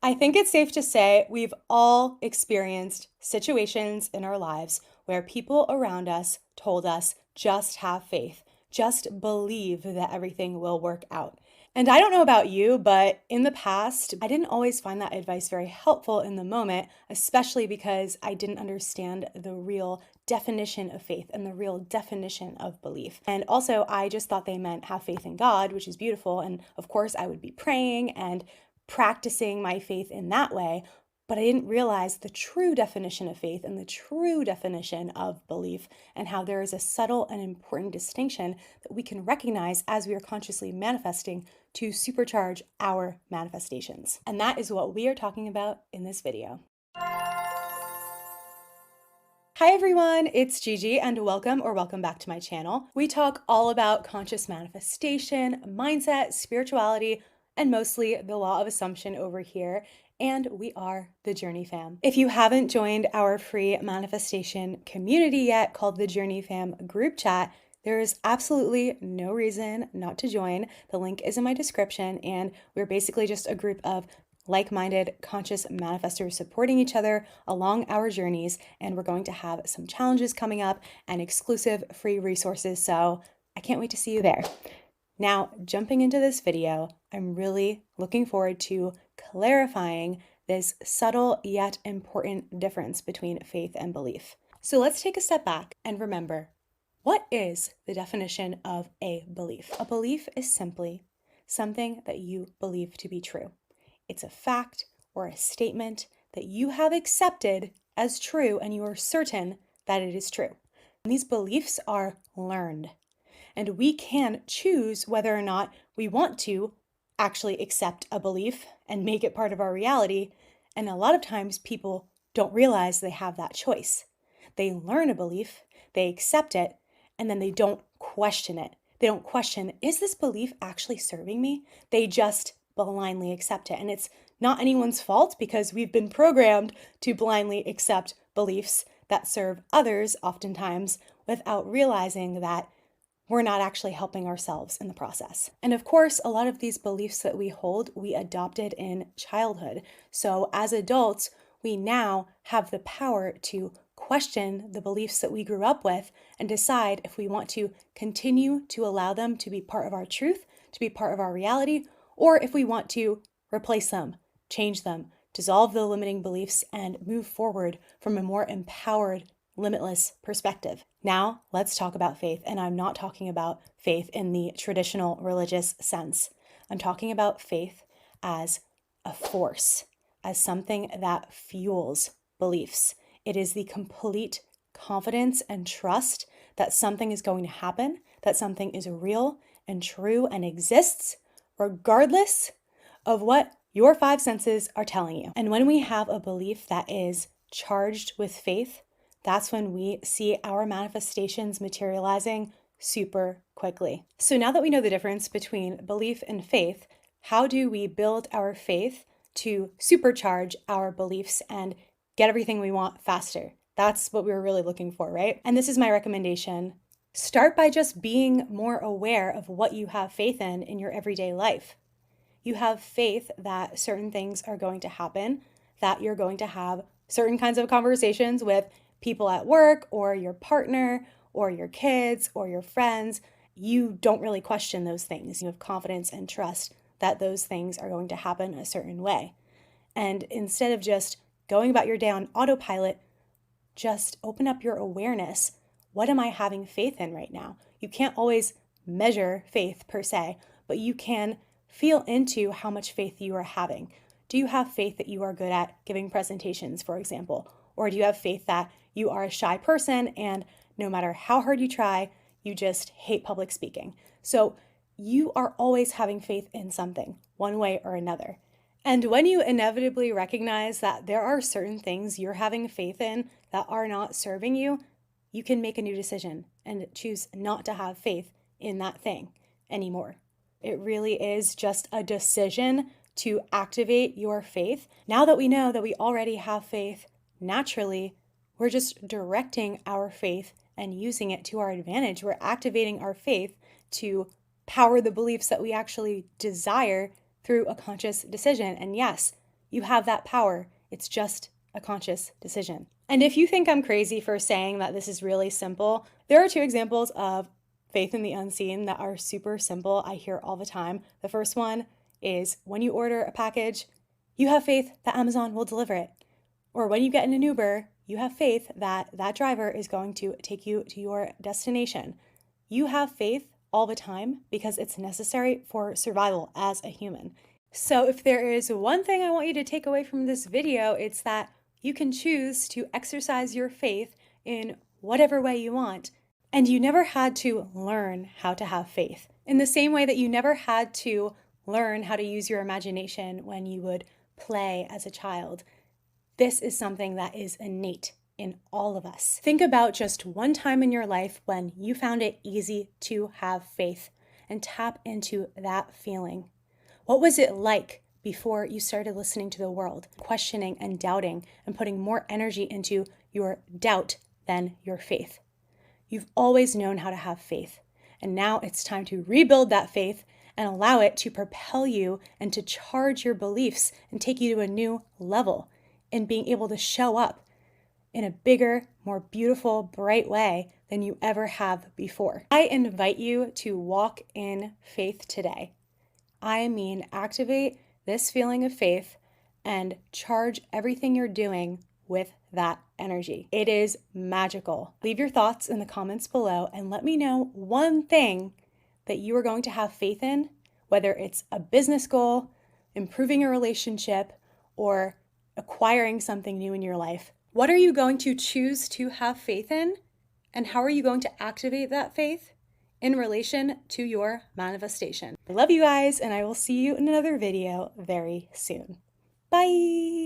I think it's safe to say we've all experienced situations in our lives where people around us told us, just have faith, just believe that everything will work out. And I don't know about you, but in the past, I didn't always find that advice very helpful in the moment, especially because I didn't understand the real definition of faith and the real definition of belief. And also, I just thought they meant have faith in God, which is beautiful. And of course, I would be praying and practicing my faith in that way, but I didn't realize the true definition of faith and the true definition of belief, and how there is a subtle and important distinction that we can recognize as we are consciously manifesting to supercharge our manifestations. And that is what we are talking about in this video. Hi everyone, it's Gigi and welcome back to my channel. We talk all about conscious manifestation, mindset, spirituality, and mostly the law of assumption over here. And we are the Journey Fam. If you haven't joined our free manifestation community yet, called the Journey Fam group chat, there is absolutely no reason not to join. The link is in my description, and we're basically just a group of like-minded conscious manifestors supporting each other along our journeys, and we're going to have some challenges coming up and exclusive free resources, so I can't wait to see you there. Now, jumping into this video, I'm really looking forward to clarifying this subtle yet important difference between faith and belief. So let's take a step back and remember, what is the definition of a belief? A belief is simply something that you believe to be true. It's a fact or a statement that you have accepted as true and you are certain that it is true. And these beliefs are learned. And we can choose whether or not we want to actually accept a belief and make it part of our reality. And a lot of times people don't realize they have that choice. They learn a belief, they accept it, and then they don't question it. They don't question, is this belief actually serving me? They just blindly accept it. And it's not anyone's fault, because we've been programmed to blindly accept beliefs that serve others oftentimes without realizing that we're not actually helping ourselves in the process. And of course, a lot of these beliefs that we hold, we adopted in childhood. So as adults, we now have the power to question the beliefs that we grew up with and decide if we want to continue to allow them to be part of our truth, to be part of our reality, or if we want to replace them, change them, dissolve the limiting beliefs, and move forward from a more empowered, limitless perspective. Now, let's talk about faith. And I'm not talking about faith in the traditional religious sense. I'm talking about faith as a force, as something that fuels beliefs. It is the complete confidence and trust that something is going to happen, that something is real and true and exists, regardless of what your five senses are telling you. And when we have a belief that is charged with faith, that's when we see our manifestations materializing super quickly. So now that we know the difference between belief and faith, how do we build our faith to supercharge our beliefs and get everything we want faster? That's what we were really looking for, right? And this is my recommendation. Start by just being more aware of what you have faith in your everyday life. You have faith that certain things are going to happen, that you're going to have certain kinds of conversations with people at work or your partner or your kids or your friends. You don't really question those things. You have confidence and trust that those things are going to happen a certain way. And instead of just going about your day on autopilot, just open up your awareness. What am I having faith in right now? You can't always measure faith per se, but you can feel into how much faith you are having. Do you have faith that you are good at giving presentations, for example? Or do you have faith that you are a shy person and no matter how hard you try, you just hate public speaking? So you are always having faith in something, one way or another. And when you inevitably recognize that there are certain things you're having faith in that are not serving you, you can make a new decision and choose not to have faith in that thing anymore. It really is just a decision to activate your faith. Now that we know that we already have faith naturally, we're just directing our faith and using it to our advantage. We're activating our faith to power the beliefs that we actually desire through a conscious decision. And yes, You have that power. It's just a conscious decision. And if you think I'm crazy for saying that this is really simple, there are two examples of faith in the unseen that are super simple. I hear all the time. The first one is when you order a package, you have faith that Amazon will deliver it. Or when you get in an Uber, you have faith that that driver is going to take you to your destination. You have faith all the time because it's necessary for survival as a human. So if there is one thing I want you to take away from this video, it's that you can choose to exercise your faith in whatever way you want. And you never had to learn how to have faith. In the same way that you never had to learn how to use your imagination when you would play as a child. This is something that is innate in all of us. Think about just one time in your life when you found it easy to have faith and tap into that feeling. What was it like before you started listening to the world, questioning and doubting and putting more energy into your doubt than your faith? You've always known how to have faith, and now it's time to rebuild that faith and allow it to propel you and to charge your beliefs and take you to a new level in being able to show up in a bigger, more beautiful, bright way than you ever have before. I invite you to walk in faith today. I mean, activate this feeling of faith and charge everything you're doing with that energy. It is magical. Leave your thoughts in the comments below and let me know one thing that you are going to have faith in, whether it's a business goal, improving a relationship, or acquiring something new in your life. What are you going to choose to have faith in? And how are you going to activate that faith in relation to your manifestation? I love you guys, and I will see you in another video very soon. Bye.